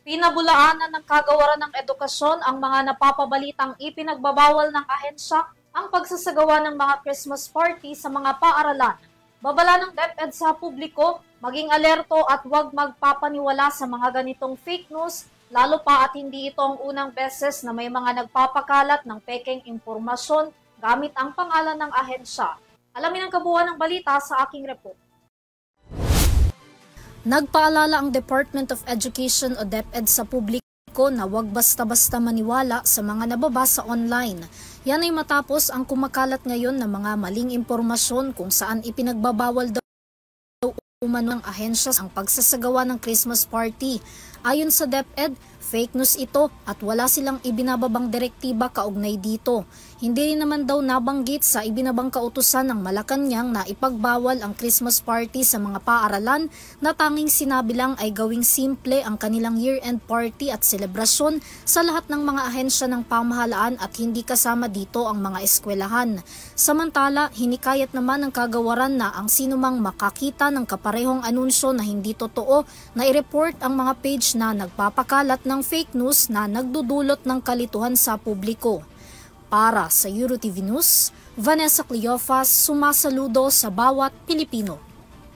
Pinabulaanan ng Kagawaran ng Edukasyon ang mga napapabalitang ipinagbabawal ng ahensya ang pagsasagawa ng mga Christmas party sa mga paaralan. Babala ng DepEd sa publiko, maging alerto at huwag magpapaniwala sa mga ganitong fake news, lalo pa at hindi ito ang unang beses na may mga nagpapakalat ng pekeng impormasyon gamit ang pangalan ng ahensya. Alamin ang kabuuan ng balita sa aking report. Nagpaalala ang Department of Education o DepEd sa publiko na huwag basta-basta maniwala sa mga nababasa online. Yan ay matapos ang kumakalat ngayon ng mga maling impormasyon kung saan ipinagbabawal daw umano ng ahensya ang pagsasagawa ng Christmas party. Ayon sa DepEd, fake news ito at wala silang ibinababang direktiba kaugnay dito. Hindi rin naman daw nabanggit sa ibinabang kautusan ng Malacanang na ipagbawal ang Christmas party sa mga paaralan na tanging sinabi lang ay gawing simple ang kanilang year-end party at selebrasyon sa lahat ng mga ahensya ng pamahalaan at hindi kasama dito ang mga eskwelahan. Samantala, hinikayat naman ng Kagawaran na ang sinumang makakita ng kaparehong anunsyo na hindi totoo na i-report ang mga page na nagpapakalat ng fake news na nagdudulot ng kalituhan sa publiko. Para sa EuroTV News, Vanessa Cleofas, sumasaludo sa bawat Pilipino.